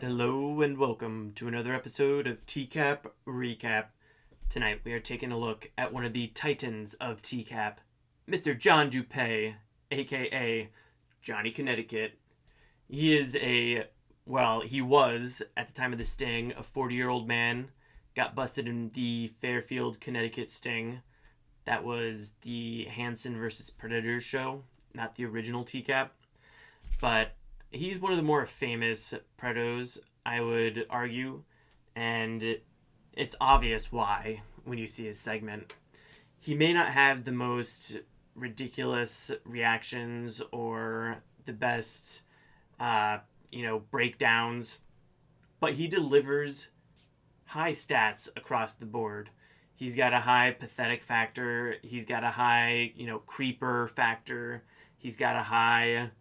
Hello and welcome to another episode of TCAP Recap. Tonight we are taking a look at one of the titans of TCAP, Mr. John Dupee, aka Johnny Connecticut. He was, at the time of the sting, a 40-year-old man, got busted in the Fairfield, Connecticut sting. That was the Hanson versus Predator show, not the original TCAP. But he's one of the more famous predos, I would argue, and it's obvious why when you see his segment. He may not have the most ridiculous reactions or the best, breakdowns, but he delivers high stats across the board. He's got a high pathetic factor. He's got a high, creeper factor. He's got a high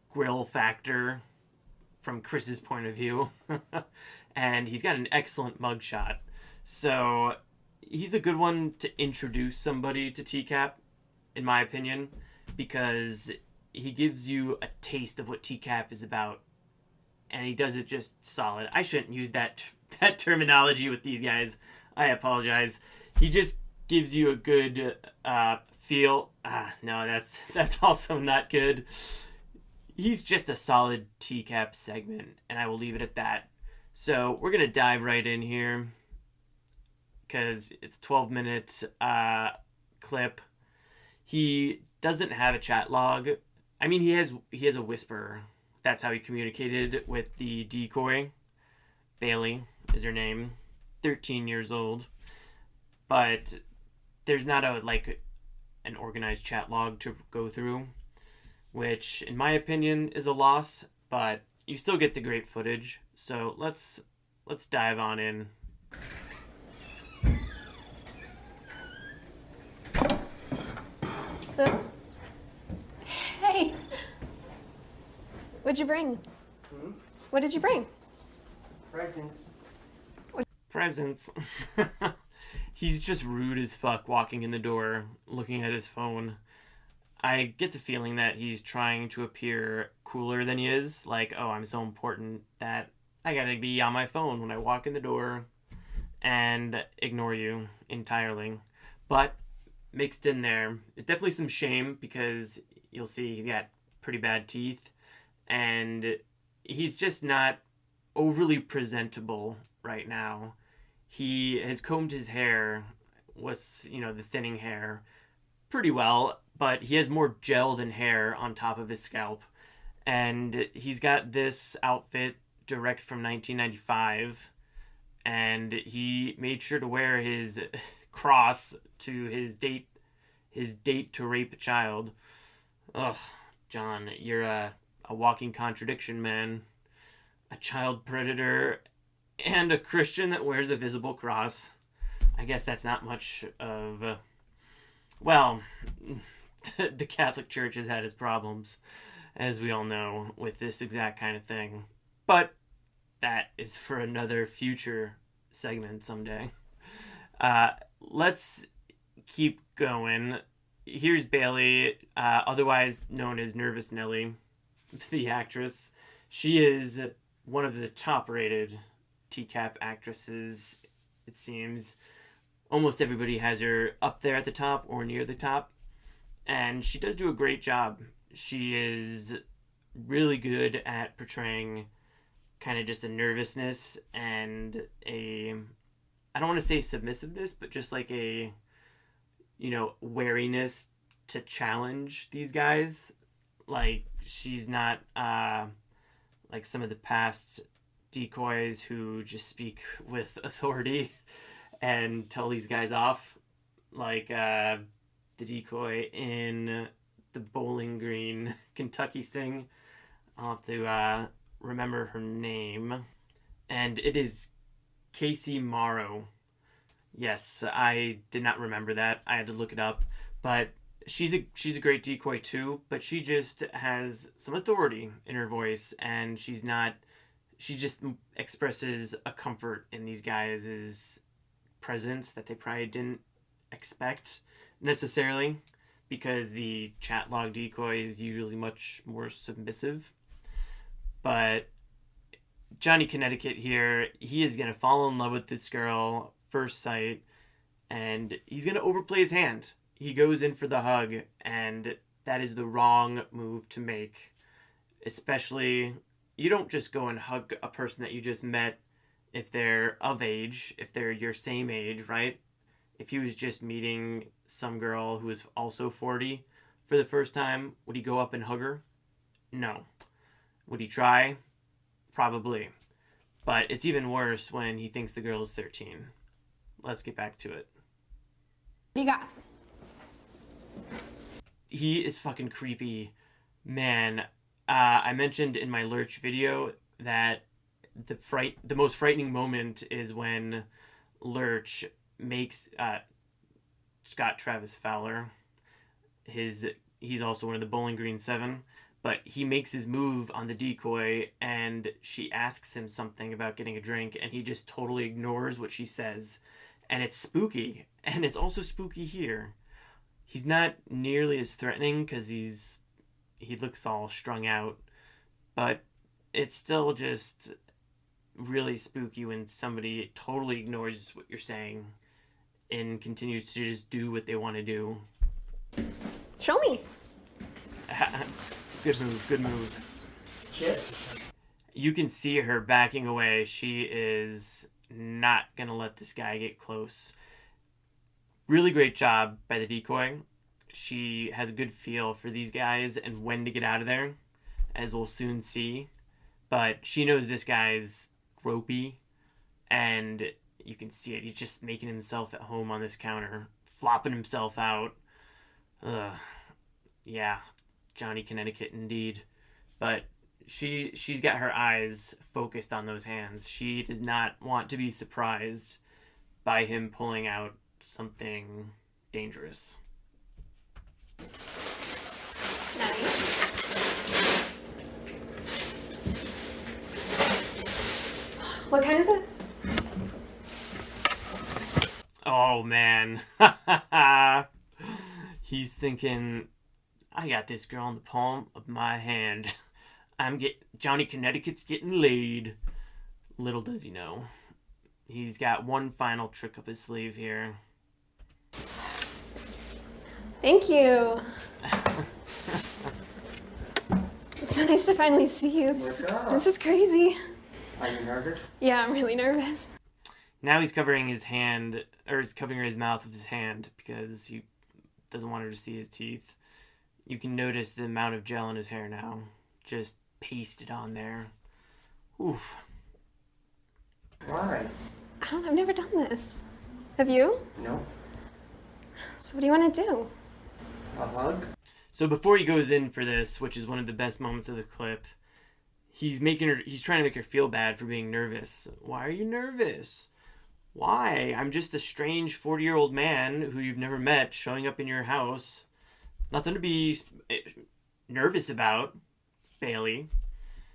grill factor from Chris's point of view. And he's got an excellent mugshot. So he's a good one to introduce somebody to TCAP, in my opinion, because he gives you a taste of what TCAP is about. And he does it just solid. I shouldn't use that terminology with these guys. I apologize. He just gives you a good feel. No, that's also not good. He's just a solid TCAP segment, and I will leave it at that. So we're going to dive right in here because it's a 12-minute clip. He doesn't have a chat log. I mean, he has a whisper. That's how he communicated with the decoy. Bailey is her name. 13 years old. But there's not an organized chat log to go through, which in my opinion is a loss, but you still get the great footage. So let's dive on in. Hey, what'd you bring? What did you bring? Presents. He's just rude as fuck walking in the door, looking at his phone. I get the feeling that he's trying to appear cooler than he is. Like, oh, I'm so important that I gotta be on my phone when I walk in the door and ignore you entirely. But mixed in there is definitely some shame because you'll see he's got pretty bad teeth and he's just not overly presentable right now. He has combed his hair, the thinning hair, pretty well, but he has more gel than hair on top of his scalp. And he's got this outfit direct from 1995, and he made sure to wear his cross to his date to rape a child. Ugh, John, you're a walking contradiction, man. A child predator and a Christian that wears a visible cross. I guess that's not much of... the Catholic Church has had its problems, as we all know, with this exact kind of thing. But that is for another future segment someday. Let's keep going. Here's Bailey, otherwise known as Nervous Nelly, the actress. She is one of the top-rated TCAP actresses, it seems. Almost everybody has her up there at the top or near the top. And she does do a great job. She is really good at portraying kind of just a nervousness and I don't want to say submissiveness, but just like a, wariness to challenge these guys. Like, she's not like some of the past decoys who just speak with authority and tell these guys off. Like, the decoy in the Bowling Green, Kentucky sting. I'll have to remember her name. And it is Casey Morrow. Yes, I did not remember that. I had to look it up. But she's a great decoy too, but she just has some authority in her voice, and she just expresses a comfort in these guys' presence that they probably didn't expect necessarily, because the chat log decoy is usually much more submissive. But Johnny Connecticut here, he is going to fall in love with this girl first sight, and he's going to overplay his hand. He goes in for the hug, and that is the wrong move to make. Especially, you don't just go and hug a person that you just met if they're of age, if they're your same age, right? If he was just meeting some girl who is also 40 for the first time, would he go up and hug her? No. Would he try? Probably. But it's even worse when he thinks the girl is 13. Let's get back to it. What you got? He is fucking creepy. Man, I mentioned in my Lurch video that the most frightening moment is when Lurch makes Scott Travis Fowler, he's also one of the Bowling Green 7, but he makes his move on the decoy, and she asks him something about getting a drink, and he just totally ignores what she says, and it's spooky. And it's also spooky here. He's not nearly as threatening because he looks all strung out, but it's still just really spooky when somebody totally ignores what you're saying and continues to just do what they want to do. Show me. Good move, good move. Shit. You can see her backing away. She is not going to let this guy get close. Really great job by the decoy. She has a good feel for these guys and when to get out of there, as we'll soon see. But she knows this guy's ropey, and you can see it. He's just making himself at home on this counter, flopping himself out. Yeah, Johnny Connecticut indeed. But she's got her eyes focused on those hands. She does not want to be surprised by him pulling out something dangerous. Nice. What kind is it? Oh, man. He's thinking, I got this girl in the palm of my hand. Johnny Connecticut's getting laid. Little does he know. He's got one final trick up his sleeve here. Thank you. It's so nice to finally see you. What's up? This is crazy. Are you nervous? Yeah, I'm really nervous. Now he's covering his hand, or he's covering his mouth with his hand because he doesn't want her to see his teeth. You can notice the amount of gel in his hair now. Just pasted on there. Oof. Why? I don't know, I've never done this. Have you? No. So what do you want to do? A hug? So before he goes in for this, which is one of the best moments of the clip, he's trying to make her feel bad for being nervous. Why are you nervous? Why? I'm just a strange 40-year-old man who you've never met showing up in your house. Nothing to be nervous about, Bailey.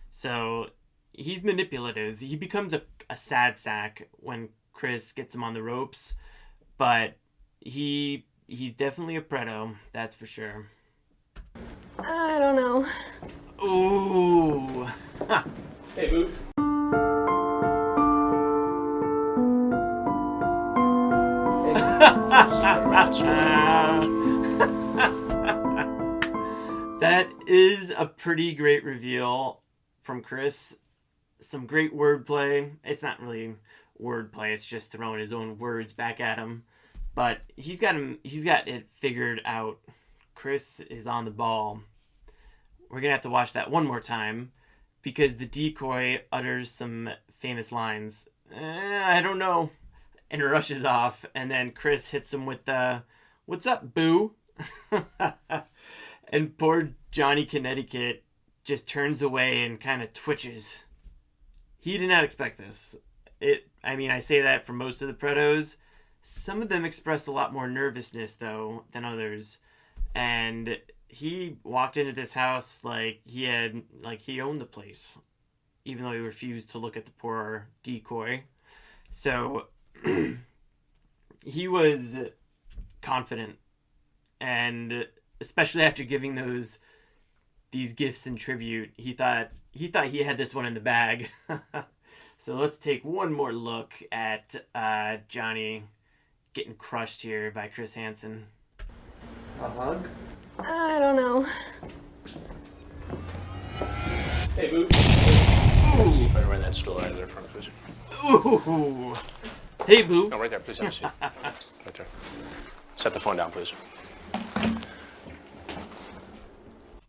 So he's manipulative. He becomes a sad sack when Chris gets him on the ropes, but he's definitely a preto, that's for sure. I don't know. Ooh. Hey, boo. That is a pretty great reveal from Chris. Some great wordplay. It's not really wordplay, it's just throwing his own words back at him. But he's got it figured out. Chris is on the ball. We're gonna have to watch that one more time because the decoy utters some famous lines. I don't know. And rushes off, and then Chris hits him with the, "What's up, boo?" And poor Johnny Connecticut just turns away and kind of twitches. He did not expect this. I say that for most of the pretos. Some of them express a lot more nervousness, though, than others. And he walked into this house like he owned the place, even though he refused to look at the poor decoy. So he was confident, and especially after giving those these gifts and tribute. He thought he had this one in the bag. So let's take one more look at Johnny getting crushed here by Chris Hansen. A hug? I don't know. Hey, Boo. See if I can run that stool out of there front, please. Ooh. Hey, Boo. No, right there. Please have a seat. Right there. Set the phone down, please.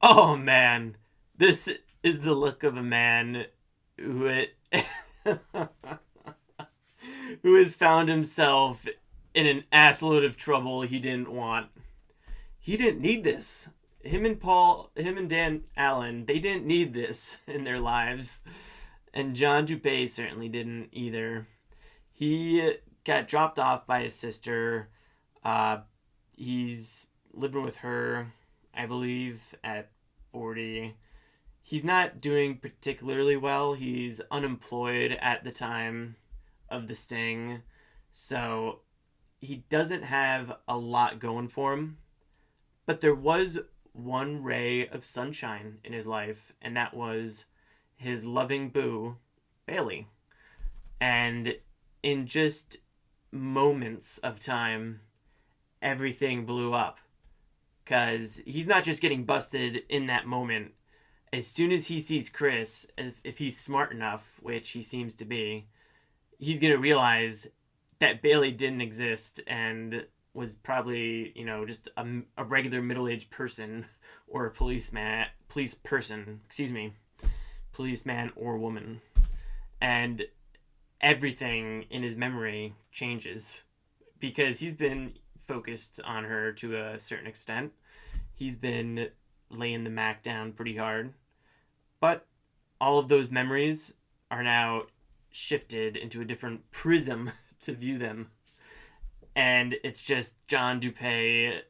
Oh, man. This is the look of a man who who has found himself in an assload of trouble he didn't want. He didn't need this. Him and Dan Allen, they didn't need this in their lives. And John Dupee certainly didn't either. He got dropped off by his sister. He's living with her, I believe, at 40. He's not doing particularly well. He's unemployed at the time of the sting. So he doesn't have a lot going for him. But there was one ray of sunshine in his life, and that was his loving boo, Bailey. And in just moments of time, everything blew up. Because he's not just getting busted in that moment. As soon as he sees Chris, if he's smart enough, which he seems to be, he's going to realize that Bailey didn't exist and was probably, just a regular middle-aged person or a policeman or woman. And everything in his memory changes because he's been focused on her to a certain extent. He's been laying the Mac down pretty hard. But all of those memories are now shifted into a different prism to view them. And it's just John Dupee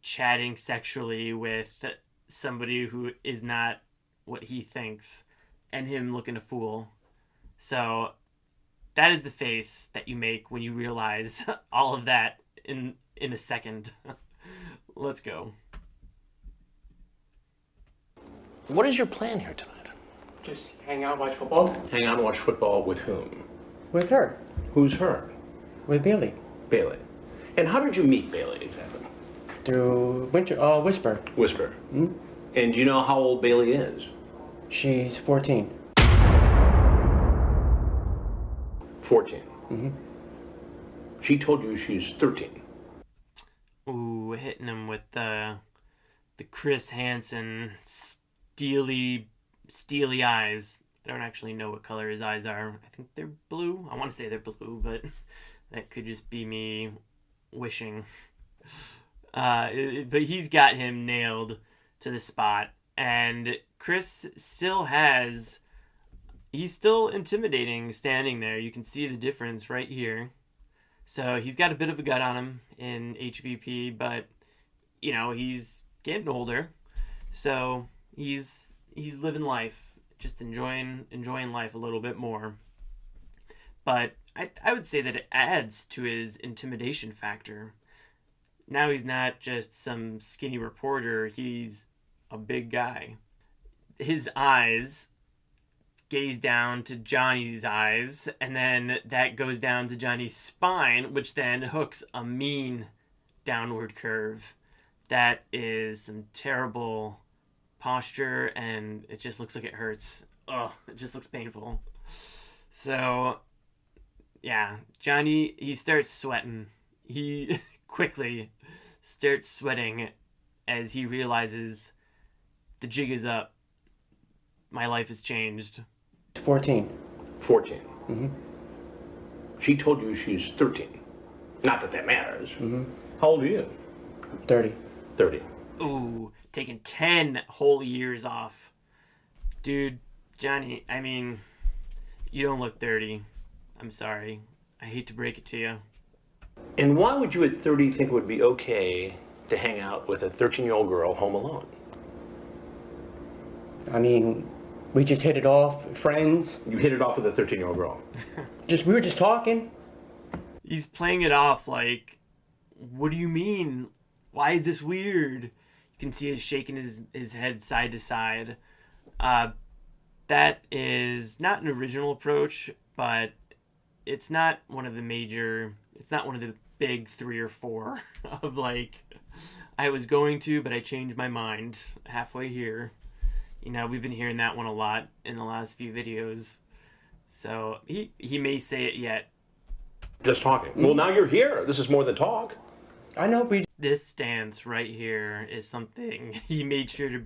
chatting sexually with somebody who is not what he thinks, and him looking a fool. So that is the face that you make when you realize all of that in a second. Let's go. What is your plan here tonight? Just hang out, watch football? Hang out and watch football with whom? With her. Who's her? With Bailey. Bailey. And how did you meet Bailey exactly? Through Whisper. Whisper. Hmm? And do you know how old Bailey is? She's 14. 14. Mm-hmm. She told you she's 13. Ooh, hitting him with the Chris Hansen steely eyes. I don't actually know what color his eyes are. I think they're blue. I want to say they're blue, but that could just be me wishing. But he's got him nailed to the spot. And Chris he's still intimidating standing there. You can see the difference right here. So he's got a bit of a gut on him in HVP, but, he's getting older. So he's living life, just enjoying life a little bit more. But I would say that it adds to his intimidation factor. Now he's not just some skinny reporter, he's a big guy. His eyes gaze down to Johnny's eyes, and then that goes down to Johnny's spine, which then hooks a mean downward curve. That is some terrible posture, and it just looks like it hurts. Ugh, it just looks painful. So, yeah, Johnny, he starts sweating. He quickly starts sweating as he realizes the jig is up. My life has changed. 14. 14. Mm-hmm. She told you she's 13. Not that matters. Mm-hmm. How old are you? 30. 30. Ooh, taking 10 whole years off. Dude, Johnny, I mean, you don't look 30. I'm sorry. I hate to break it to you. And why would you at 30 think it would be okay to hang out with a 13-year-old girl home alone? I mean, we just hit it off, friends. You hit it off with a 13-year-old girl. We were just talking. He's playing it off like, what do you mean? Why is this weird? You You can see he's shaking his head side to side. That is not an original approach, but it's not one of the big 3 or 4 of like, I was going to, but I changed my mind halfway here. You know, we've been hearing that one a lot in the last few videos. So he may say it yet. Just talking. Well, now you're here. This is more than talk. I know, but This stance right here is something he made sure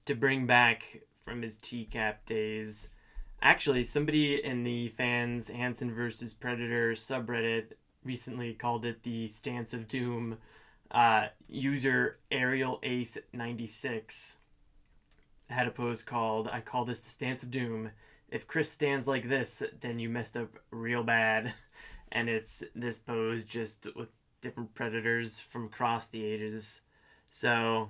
to bring back from his TCAP days. Actually, somebody in the fans Hanson versus Predator subreddit recently called it the stance of doom. User Ariel Ace 96 had a post called, "I call this the stance of doom. If Chris stands like this, then you messed up real bad." And it's this pose just with different predators from across the ages. So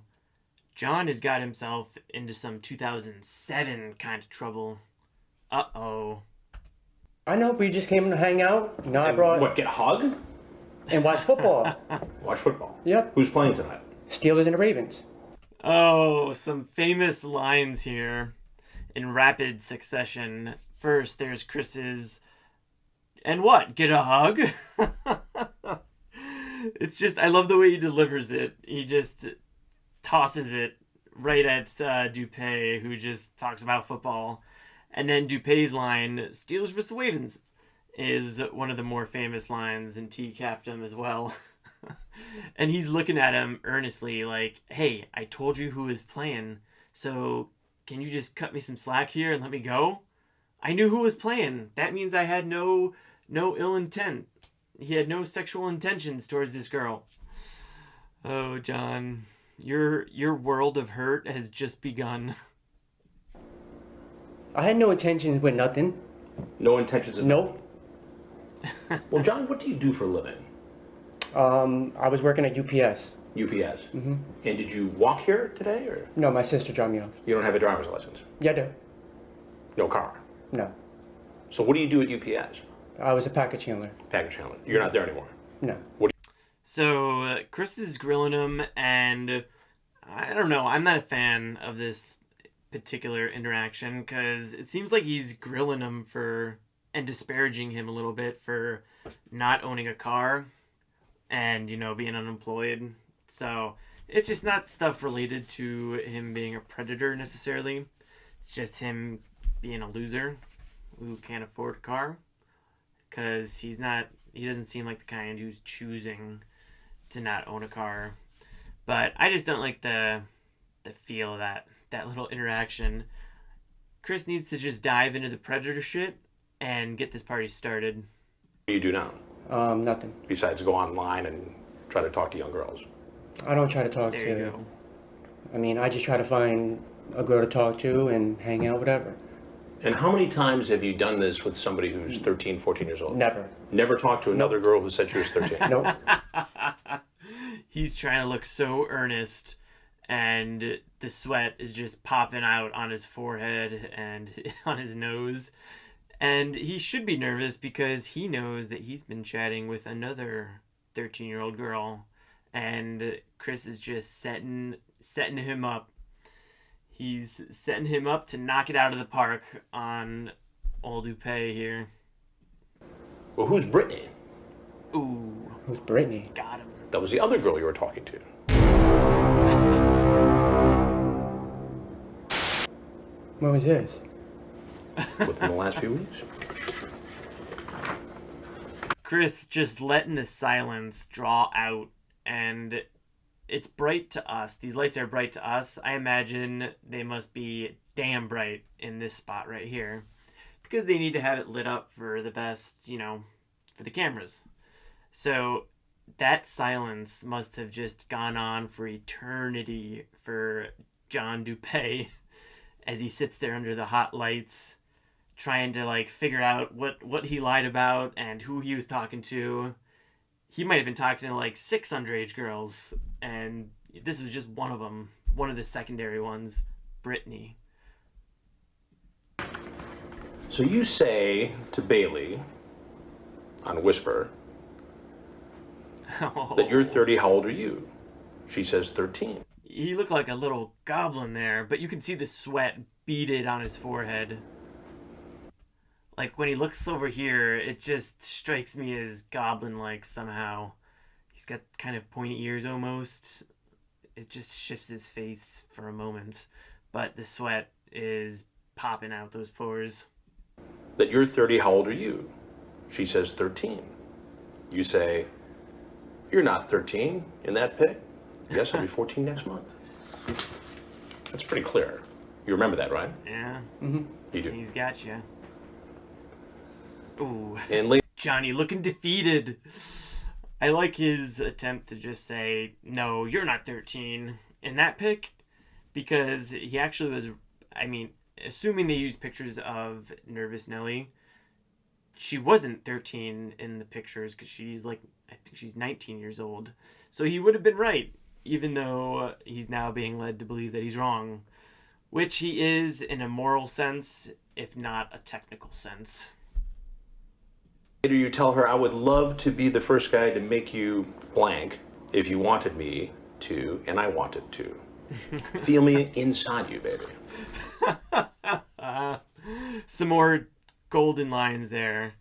John has got himself into some 2007 kind of trouble. Uh-oh. I know, but you just came to hang out. You know, I brought What, get a hug? and watch football. Watch football. Yep. Who's playing tonight? Steelers and the Ravens. Oh, some famous lines here in rapid succession. First, there's Chris's, "And what, get a hug?" It's just, I love the way he delivers it. He just tosses it right at Dupee, who just talks about football. And then Dupee's line, "Steelers versus the Ravens," is one of the more famous lines in TCAPdom as well. And he's looking at him earnestly like, "Hey, I told you who was playing, so can you just cut me some slack here and let me go? I knew who was playing. That means I had no ill intent. He had no sexual intentions towards this girl." Oh, John, your world of hurt has just begun. I had no intentions with nothing. No intentions of... Nope. Well, John, what do you do for a living? I was working at UPS. UPS. Mm-hmm. And did you walk here today, or No, my sister dropped me off. you don't have a driver's license? Yeah, I do. No car. No. So what do you do at UPS? I was a package handler. Package handler. You're not there anymore. No. So Chris is grilling him, and I don't know. I'm not a fan of this particular interaction because it seems like he's grilling him for and disparaging him a little bit for not owning a car and, you know, being unemployed. So it's just not stuff related to him being a predator necessarily. It's just him being a loser who can't afford a car, because he doesn't seem like the kind who's choosing to not own a car. But I just don't like the feel of that little interaction. Chris needs to just dive into the predator shit and get this party started. What do you do now? Nothing. Besides go online and try to talk to young girls? I don't try to talk There to. you go. I mean, I just try to find a girl to talk to and hang out, whatever. And how many times have you done this with somebody who's 13, 14 years old? Never. Never talked to another girl who said she was 13? Nope. He's trying to look so earnest, and the sweat is just popping out on his forehead and on his nose. And he should be nervous because he knows that he's been chatting with another 13-year-old girl, and Chris is just setting him up. He's setting him up to knock it out of the park on old Dupee here. Well, who's Brittany? Ooh, Who's Brittany? got him. That was the other girl you were talking to. What was this? Within the last few weeks? Chris just letting the silence draw out, and it's bright to us. These lights are bright to us. I imagine they must be damn bright in this spot right here, because they need to have it lit up for the best, you know, for the cameras. So that silence must have just gone on for eternity for John Dupee as he sits there under the hot lights trying to like figure out what he lied about and who he was talking to. He might have been talking to like 6 underage girls, and this was just one of them, one of the secondary ones, Brittany. So you say to Bailey on Whisper that you're 30. How old are you? She says 13. He looked like a little goblin there, but you can see the sweat beaded on his forehead. Like, when he looks over here, it just strikes me as goblin-like somehow. He's got kind of pointy ears almost. It just shifts his face for a moment. But the sweat is popping out those pores. That you're 30, how old are you? She says 13. You say, you're not 13 in that pic? Yes, I'll be 14 next month. That's pretty clear. You remember that, right? Yeah. Mm-hmm. You do. He's got you. Ooh. And later, Johnny looking defeated. I like his attempt to just say, no, you're not 13 in that pic, because he actually was, I mean, assuming they used pictures of Nervous Nelly, she wasn't 13 in the pictures because she's like, I think she's 19 years old. So he would have been right, even though he's now being led to believe that he's wrong, which he is in a moral sense, if not a technical sense. you tell her, I would love to be the first guy to make you blank if you wanted me to, and I wanted to. Feel me inside you, baby. Some more golden lines there.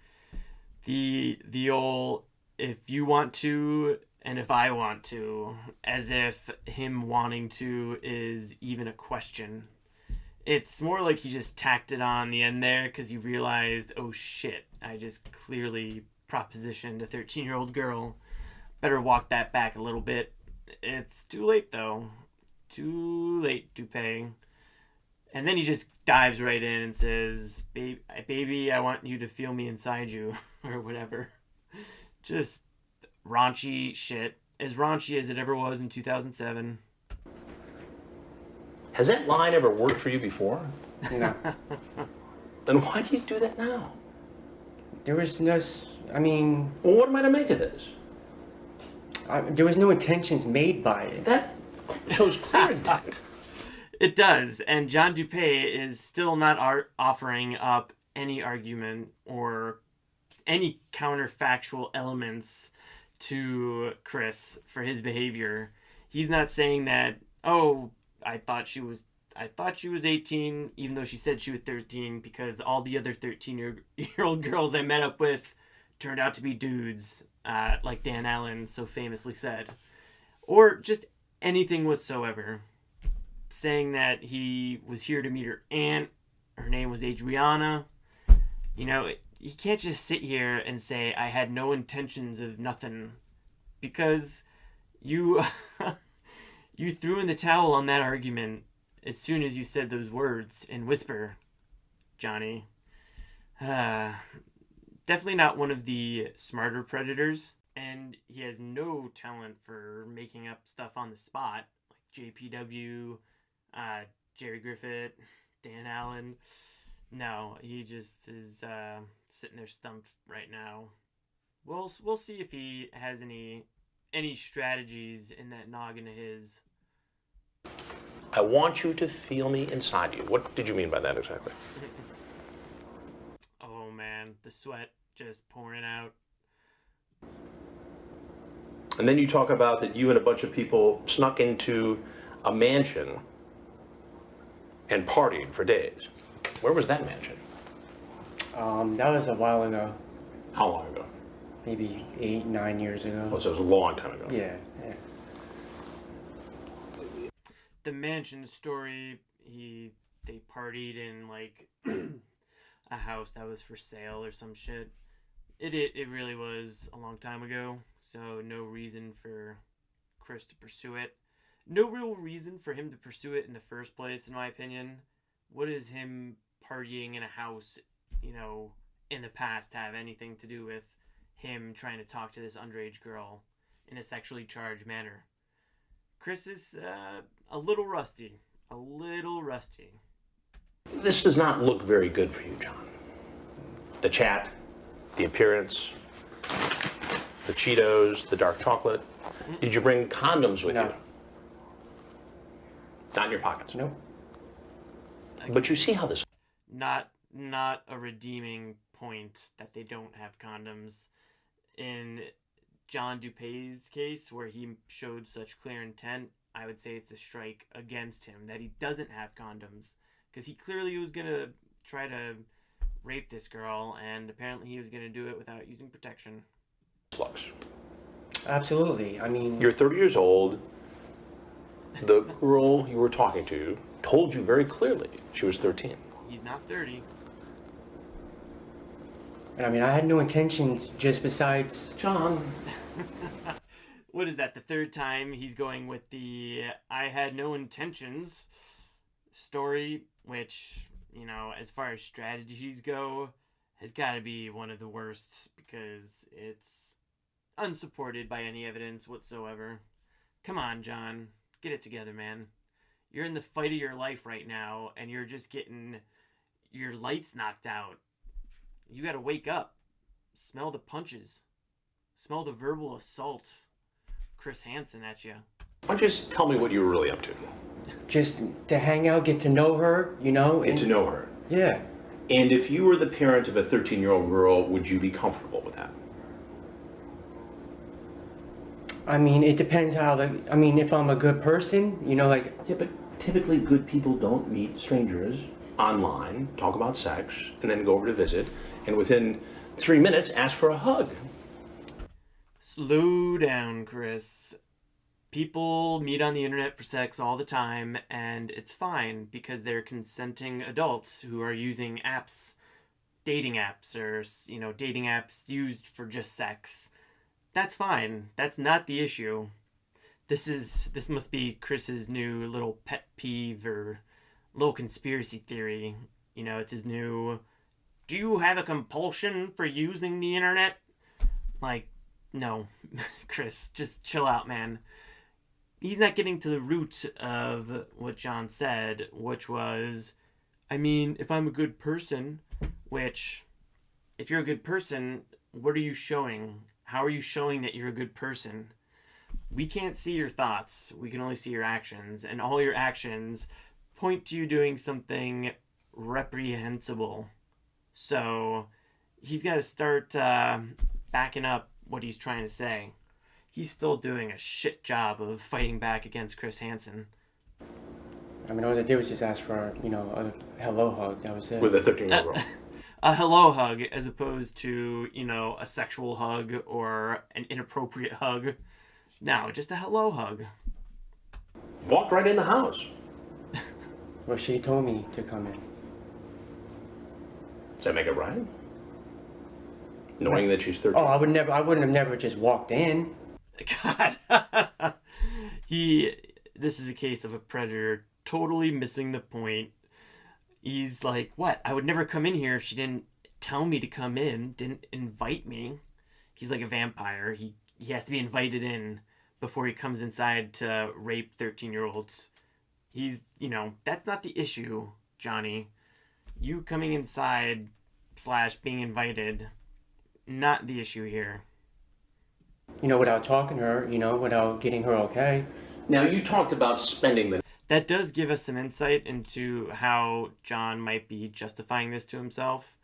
The old, if you want to and if I want to, as if him wanting to is even a question. It's more like he just tacked it on the end there because he realized, oh shit, I just clearly propositioned a 13-year-old girl. Better walk that back a little bit. It's too late though. Too late, Dupee. And then he just dives right in and says, baby, I want you to feel me inside you, or whatever. Just raunchy shit. As raunchy as it ever was in 2007. Has that line ever worked for you before? No. Then why do you do that now? There was no, I mean, Well, what am I to make of this? there was no intentions made by it. That shows clear intent. It does, and John Dupee is still not offering up any argument or any counterfactual elements to Chris for his behavior. He's not saying that, oh, I thought she was 18, even though she said she was 13, because all the other 13-year-old girls I met up with turned out to be dudes, like Dan Allen so famously said. Or just anything whatsoever. Saying that he was here to meet her aunt, her name was Adriana. You know, he can't just sit here and say, I had no intentions of nothing, because you you threw in the towel on that argument as soon as you said those words in whisper, Johnny. Definitely not one of the smarter predators, and he has no talent for making up stuff on the spot, like JPW, Jerry Griffith, Dan Allen. No, he just is sitting there stumped right now. We'll see if he has any strategies in that noggin of his. I want you to feel me inside you. What did you mean by that exactly? Oh man, the sweat just pouring out. And then you talk about that you and a bunch of people snuck into a mansion and partied for days. Where was that mansion? That was a while ago. How long ago? Maybe 8, 9 years ago. Oh, so it was a long time ago. Yeah. The mansion story, they partied in like a house that was for sale or some shit. It really was a long time ago, so no reason for Chris to pursue it. No real reason for him to pursue it in the first place, in my opinion. What does him partying in a house, in the past have anything to do with him trying to talk to this underage girl in a sexually charged manner? Chris is a little rusty. A little rusty. This does not look very good for you, John. The chat, the appearance, the Cheetos, the dark chocolate. Did you bring condoms with No. you? Not in your pockets? Nope. But you see how this... Not a redeeming point that they don't have condoms. In John Dupee's case, where he showed such clear intent, I would say it's a strike against him that he doesn't have condoms, because he clearly was going to try to rape this girl, and apparently he was going to do it without using protection. Slugs. Absolutely. I mean, You're 30 years old. The girl you were talking to told you very clearly she was 13. He's not 30. I mean, I had no intentions just besides. John. What is that, the third time he's going with the I had no intentions story, which, you know, as far as strategies go, has got to be one of the worst because it's unsupported by any evidence whatsoever. Come on, John. Get it together, man. You're in the fight of your life right now, and you're just getting your lights knocked out. You gotta wake up. Smell the punches. Smell the verbal assault. Chris Hanson at you. Why don't you just tell me what you were really up to? Just to hang out, get to know her, you know? Get to know her. Yeah. And if you were the parent of a 13-year-old girl, would you be comfortable with that? I mean, it depends how if I'm a good person, you know, like. Yeah, but typically good people don't meet strangers online, talk about sex, and then go over to visit, and within 3 minutes ask for a hug. Slow down, Chris. People meet on the internet for sex all the time, and it's fine because they're consenting adults who are using apps, dating apps, or, you know, dating apps used for just sex. That's fine. That's not the issue. This must be Chris's new little pet peeve or little conspiracy theory. You know, it's his new, do you have a compulsion for using the internet? Like, no. Chris, just chill out, man. He's not getting to the root of what John said, which was, I mean, if I'm a good person, which, if you're a good person, what are you showing? How are you showing that you're a good person? We can't see your thoughts. We can only see your actions. And all your actions point to you doing something reprehensible. So he's got to start backing up what he's trying to say. He's still doing a shit job of fighting back against Chris Hanson. I mean, all they did was just ask for, you know, a hello hug. That was it. With a 13-year-old girl. A hello hug as opposed to, you know, a sexual hug or an inappropriate hug. No, just a hello hug. Walked right in the house. Well, she told me to come in. Does that make it right? Knowing that she's 13. Oh, I wouldn't have never just walked in. God. This is a case of a predator totally missing the point. He's like, what? I would never come in here if she didn't tell me to come in, didn't invite me. He's like a vampire. He has to be invited in before he comes inside to rape 13-year-olds. He's, you know, that's not the issue, Johnny. You coming inside / being invited, not the issue here. You know, without talking to her, you know, without getting her okay. Now, you talked about spending the... That does give us some insight into how John might be justifying this to himself.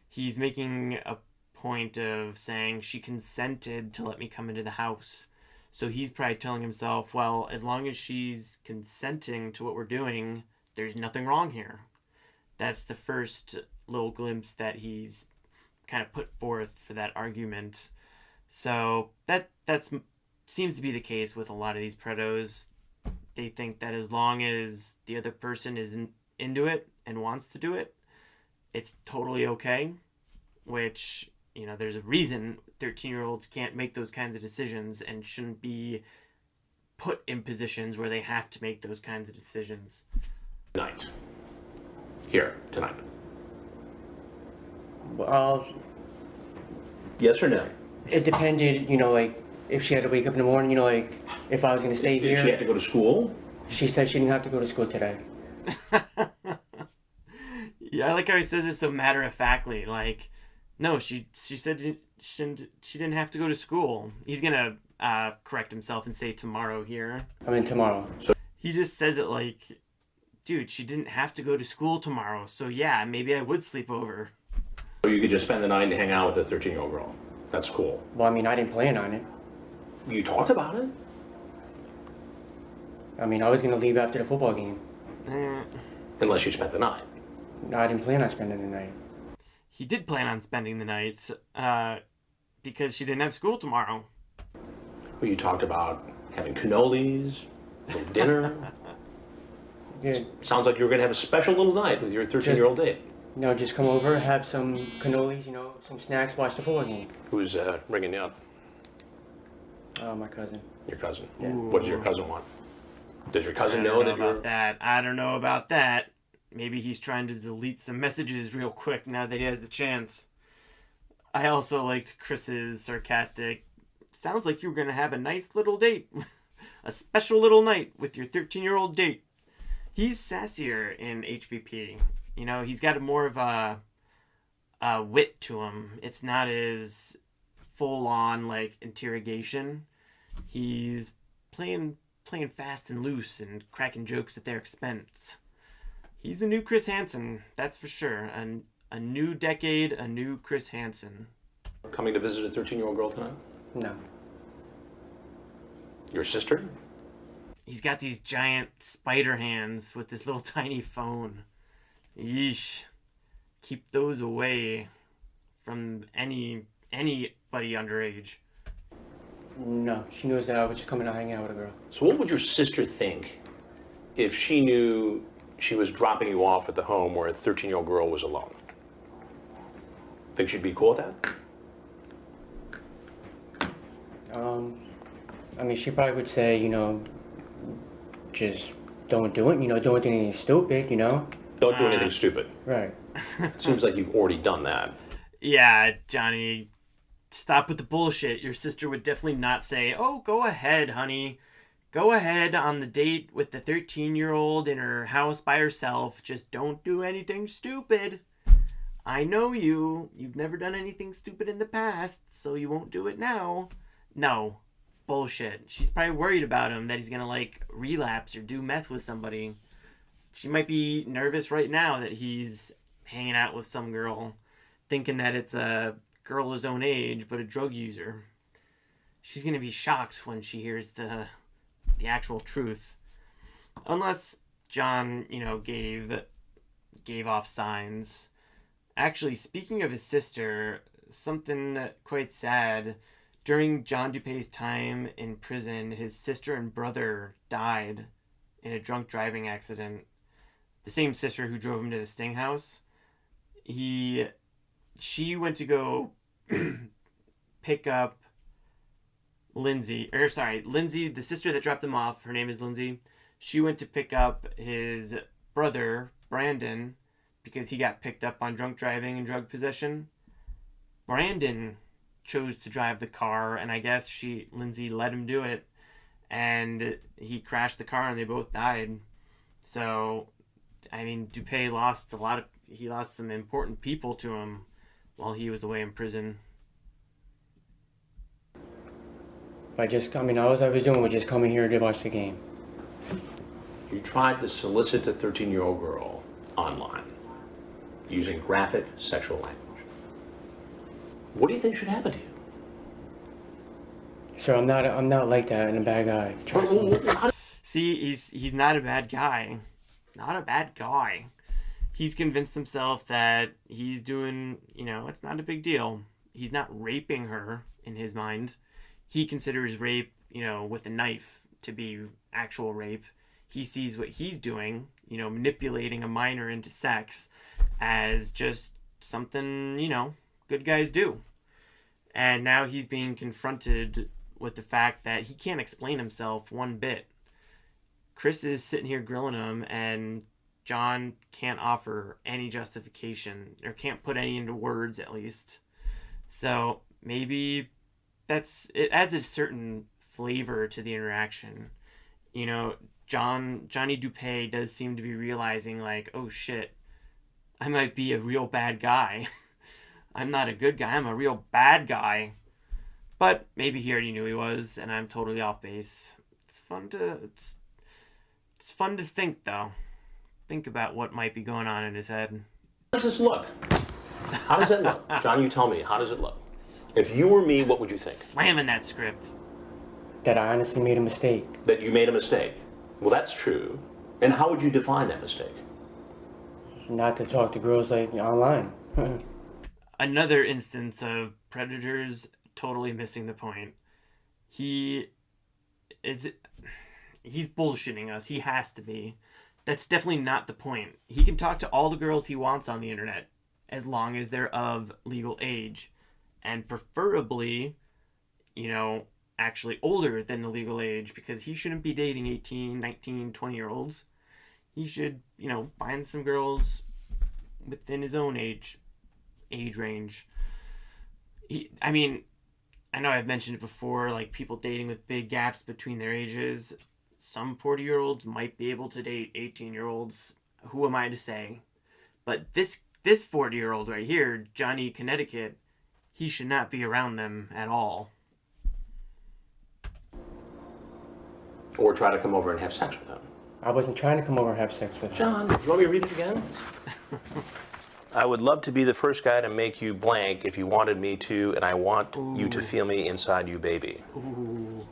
He's making a point of saying she consented to let me come into the house. So he's probably telling himself, well, as long as she's consenting to what we're doing, there's nothing wrong here. That's the first little glimpse that he's kind of put forth for that argument. So that seems to be the case with a lot of these predos. They think that as long as the other person is into it and wants to do it, it's totally okay. Which, you know, there's a reason 13-year-olds can't make those kinds of decisions and shouldn't be put in positions where they have to make those kinds of decisions. Night. Here, tonight. Well, Yes or no? it depended, you know, like, if she had to wake up in the morning, you know, like, if I was going to stay Did here. she have to go to school? She said she didn't have to go to school today. Yeah, I like how he says it so matter-of-factly. Like, no, she said she didn't have to go to school. He's gonna correct himself and say tomorrow here. I mean, tomorrow. He just says it like, dude, she didn't have to go to school tomorrow, so yeah, maybe I would sleep over. So you could just spend the night and hang out with a 13-year-old girl. That's cool. Well, I mean, I didn't plan on it. You talked about it. I mean, I was gonna leave after the football game. Unless you spent the night. No, I didn't plan on spending the night. He did plan on spending the night because she didn't have school tomorrow. Well, you talked about having cannolis, a little dinner. Yeah. Sounds like you were going to have a special little night with your 13-year-old date. You know, just come over, have some cannolis, some snacks, watch the football game. Who's ringing you up? My cousin. Your cousin. Yeah. What does your cousin want? Does your cousin I know don't that about you're... that. I don't know about that. Maybe he's trying to delete some messages real quick now that he has the chance. I also liked Chris's sarcastic, sounds like you were going to have a nice little date. A special little night with your 13-year-old date. He's sassier in HVP. He's got more of a wit to him. It's not as full-on, like, interrogation. He's playing fast and loose and cracking jokes at their expense. He's the new Chris Hanson, that's for sure. A new decade, a new Chris Hanson. Coming to visit a 13-year-old girl tonight? No. Your sister? He's got these giant spider hands with this little tiny phone. Yeesh. Keep those away from anybody underage. No, she knows that I was just coming to hang out with a girl. So what would your sister think if she knew she was dropping you off at the home where a 13-year-old girl was alone? Think she'd be cool with that? I mean, she probably would say, just don't do it, don't do anything stupid, Don't do anything stupid. Right. It seems like you've already done that. Yeah, Johnny, stop with the bullshit. Your sister would definitely not say, oh, go ahead, honey. Go ahead on the date with the 13-year-old in her house by herself. Just don't do anything stupid. I know you. You've never done anything stupid in the past, so you won't do it now. No. Bullshit. She's probably worried about him, that he's gonna, relapse or do meth with somebody. She might be nervous right now that he's hanging out with some girl, thinking that it's a girl his own age, but a drug user. She's gonna be shocked when she hears the actual truth. Unless John, gave off signs. Actually, speaking of his sister, something quite sad. During John Dupee's time in prison, his sister and brother died in a drunk driving accident. The same sister who drove him to the Sting house. She went to go pick up Lindsay, the sister that dropped him off, her name is Lindsay. She went to pick up his brother, Brandon, because he got picked up on drunk driving and drug possession. Brandon chose to drive the car, and I guess Lindsay let him do it, and he crashed the car and they both died. So, I mean, Dupee lost some important people to him while he was away in prison. All I was doing was just coming here to watch the game. You tried to solicit a 13-year-old girl online using graphic sexual language. What do you think should happen to you? Sir, I'm not like that and a bad guy. See, he's not a bad guy. Not a bad guy. He's convinced himself that he's doing, it's not a big deal. He's not raping her in his mind. He considers rape, with a knife to be actual rape. He sees what he's doing, manipulating a minor into sex as just something, good guys do. And now he's being confronted with the fact that he can't explain himself one bit. Chris is sitting here grilling him, and John can't offer any justification, or can't put any into words at least. So maybe it adds a certain flavor to the interaction. Johnny Dupee does seem to be realizing, oh shit, I might be a real bad guy. I'm not a good guy, I'm a real bad guy. But maybe he already knew he was, and I'm totally off base. It's fun to think, though. Think about what might be going on in his head. How does this look? How does that look? John, you tell me, how does it look? If you were me, what would you think? Slamming that script. That I honestly made a mistake. That you made a mistake. Well, that's true. And how would you define that mistake? Not to talk to girls like online. Another instance of predators totally missing the point. He is he's bullshitting us. He has to be. That's definitely not the point. He can talk to all the girls he wants on the internet as long as they're of legal age, and preferably, actually older than the legal age, because he shouldn't be dating 18, 19, 20-year-olds. He should, find some girls within his own age range. I know I've mentioned it before, like people dating with big gaps between their ages. Some 40-year-olds might be able to date 18-year-olds. Who am I to say? But this 40-year-old right here, Johnny Connecticut, he should not be around them at all. Or try to come over and have sex with them. I wasn't trying to come over and have sex with her. John, do you want me to read it again? I would love to be the first guy to make you blank if you wanted me to, and I want you to feel me inside you, baby. Ooh.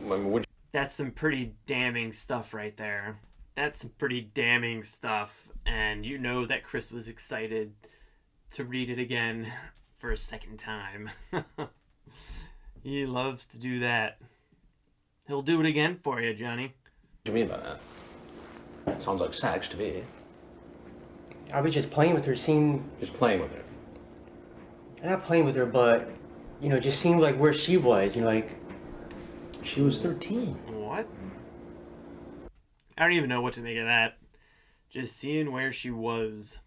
Would That's some pretty damning stuff right there. That's some pretty damning stuff. And you know that Chris was excited to read it again for a second time. He loves to do that. He'll do it again for you, Johnny. What do you mean by that? Sounds like sex to me. I was just playing with her, Just playing with her. not playing with her, but, just seeing like where she was, She was 13. What? I don't even know what to make of that. Just seeing where she was.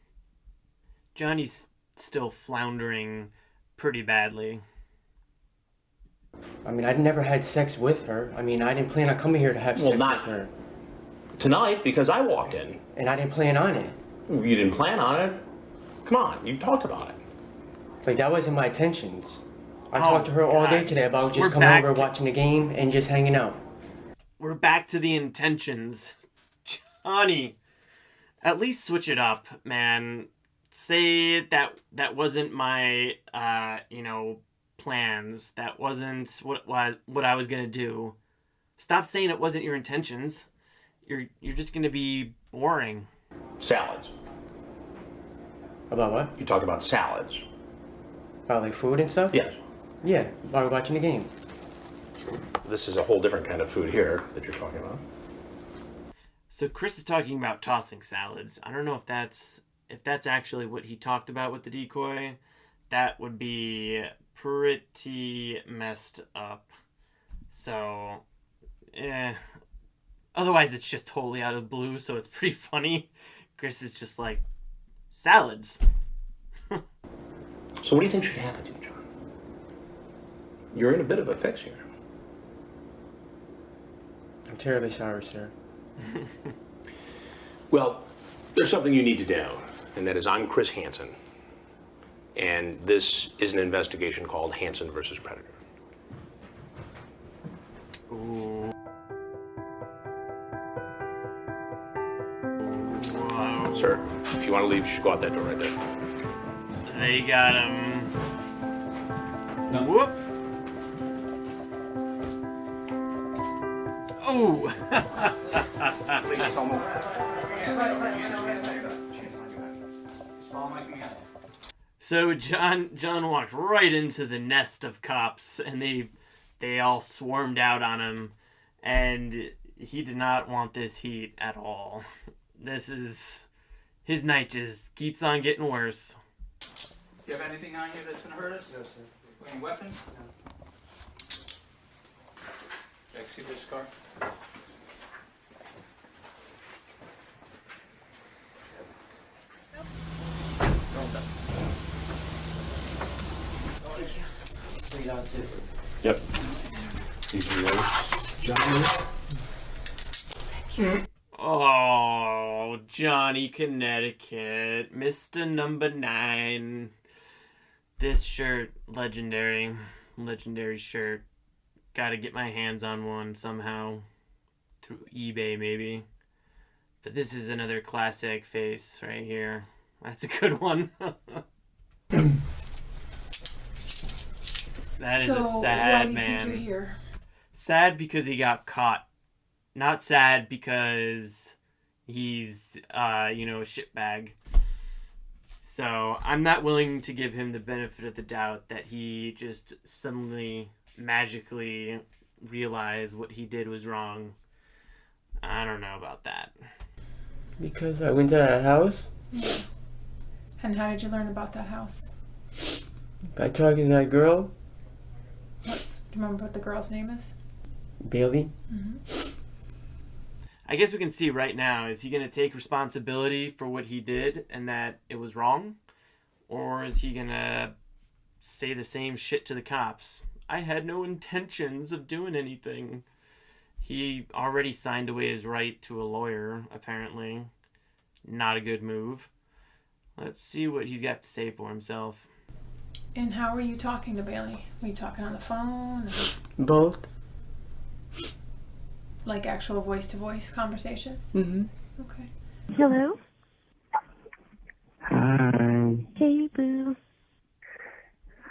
Johnny's still floundering pretty badly. I never had sex with her. I didn't plan on coming here to have sex with her. Tonight, because I walked in. And I didn't plan on it. You didn't plan on it? Come on, you talked about it. Like, that wasn't my intentions. I talked to her all day today about just coming over, watching the game, and just hanging out. We're back to the intentions. Johnny, at least switch it up, man. Say that wasn't my, plans. That wasn't what I was gonna do. Stop saying it wasn't your intentions. You're just gonna be boring. Salads. About what? You talked about salads. About like food and stuff? Yes. Yeah, while we're watching the game. This is a whole different kind of food here that you're talking about. So Chris is talking about tossing salads. I don't know if that's actually what he talked about with the decoy. That would be pretty messed up. So, otherwise it's just totally out of the blue, so it's pretty funny. Chris is just like, salads. So what do you think should happen to you, John? You're in a bit of a fix here. I'm terribly sorry, sir. Well, there's something you need to know, and that is I'm Chris Hanson. And this is an investigation called Hanson versus Predator. Ooh. Wow. Sir, if you want to leave, you should go out that door right there. They got him. No. Whoop. Oh. Please don't move. So John walked right into the nest of cops, and they all swarmed out on him, and he did not want this heat at all. His night just keeps on getting worse. Do you have anything on you that's gonna hurt us? No, sir. Any weapons? No. Can I see this scar? Yep. Oh, Johnny Connecticut, Mr. Number 9. This shirt, legendary shirt. Gotta get my hands on one somehow. Through eBay, maybe. But this is another classic face right here. That's a good one. That is a sad why do you man. think you're here? Sad because he got caught not sad because he's, a shitbag. So I'm not willing to give him the benefit of the doubt that he just suddenly magically realized what he did was wrong. I don't know about that. Because I went to that house. And how did you learn about that house? By talking to that girl. Do you remember what the girl's name is? Bailey. Mm-hmm. I guess we can see right now, is he going to take responsibility for what he did and that it was wrong? Or is he going to say the same shit to the cops? I had no intentions of doing anything. He already signed away his right to a lawyer, apparently. Not a good move. Let's see what he's got to say for himself. And how were you talking to Bailey? Were you talking on the phone? Both. Like actual voice-to-voice conversations? Mm-hmm. Okay. Hello? Hi. Hey, boo.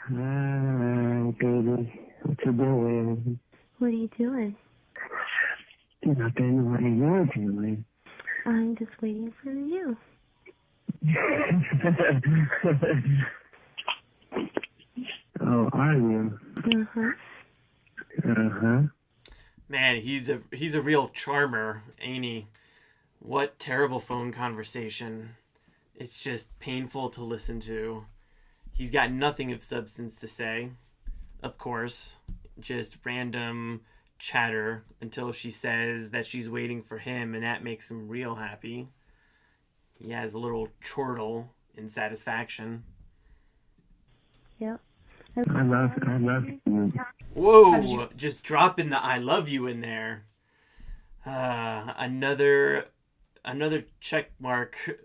Hi, baby. What you doing? What are you doing? Nothing. What are you doing? I'm just waiting for you. Oh, are you? Uh-huh. Uh-huh. Man, he's a real charmer, ain't he? What terrible phone conversation. It's just painful to listen to. He's got nothing of substance to say, of course. Just random chatter until she says that she's waiting for him, and that makes him real happy. He has a little chortle in satisfaction. Yep. I love you. Whoa, just dropping the I love you in there. Another check mark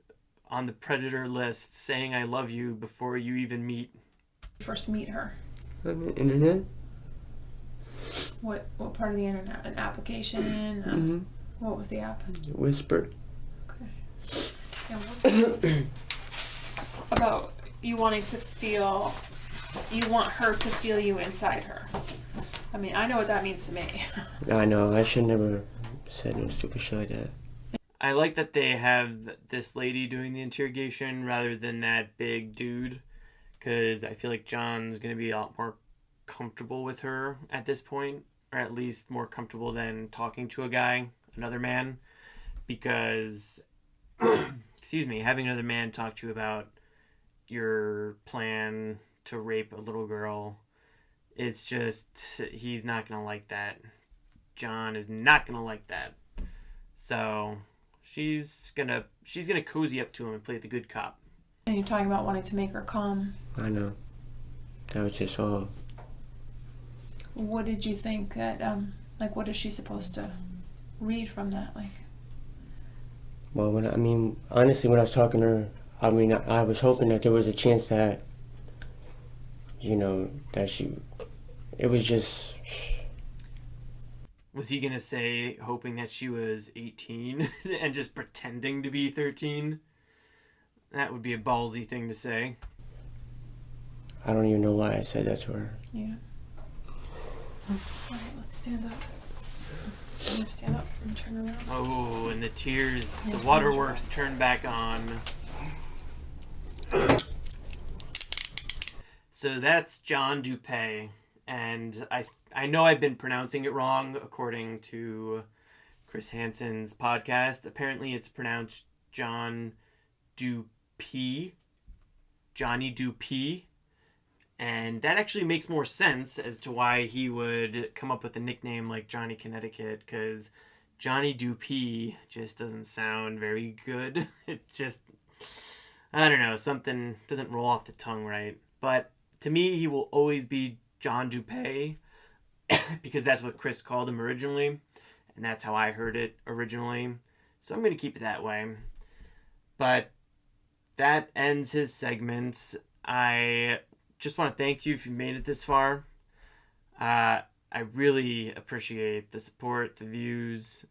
on the predator list, saying I love you before you even First meet her. On the internet? What part of the internet? An application? Mm-hmm. What was the app? Whisper. Okay. And what about you wanting to feel, you want her to feel you inside her? I mean, I know what that means to me. I know, I should never said no stupid shit like that. I like that they have this lady doing the interrogation rather than that big dude, because I feel like John's going to be a lot more comfortable with her at this point, or at least more comfortable than talking to a guy, another man, because, excuse me, having another man talk to you about your plan to rape a little girl, it's just, he's not going to like that. John is not going to like that. So she's gonna cozy up to him and play the good cop. And you're talking about wanting to make her calm. I know. That was just all. What did you think that, what is she supposed to read from that? Well, honestly, when I was talking to her, I was hoping that there was a chance that, that it was just... Was he going to say, hoping that she was 18 and just pretending to be 13? That would be a ballsy thing to say. I don't even know why I said that to her. Yeah. Alright, let's stand up. I'm gonna stand up and turn around. Oh, and the tears, the waterworks turn back on. So that's John Dupee. And I know I've been pronouncing it wrong according to Chris Hanson's podcast. Apparently it's pronounced John Dupee. Johnny Dupee. And that actually makes more sense as to why he would come up with a nickname like Johnny Connecticut, because Johnny Dupee just doesn't sound very good. It just, I don't know, something doesn't roll off the tongue right. But to me, he will always be John Dupee, because that's what Chris called him originally, and that's how I heard it originally. So I'm going to keep it that way. But that ends his segment. I just want to thank you if you made it this far. I really appreciate the support, the views,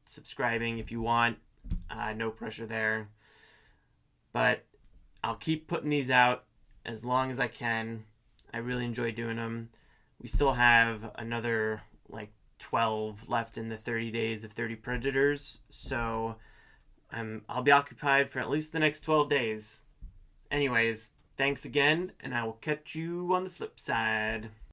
subscribing if you want. No pressure there. But I'll keep putting these out as long as I can. I really enjoy doing them. We still have another 12 left in the 30 days of 30 predators, so I'll be occupied for at least the next 12 days. Anyways, thanks again, and I will catch you on the flip side.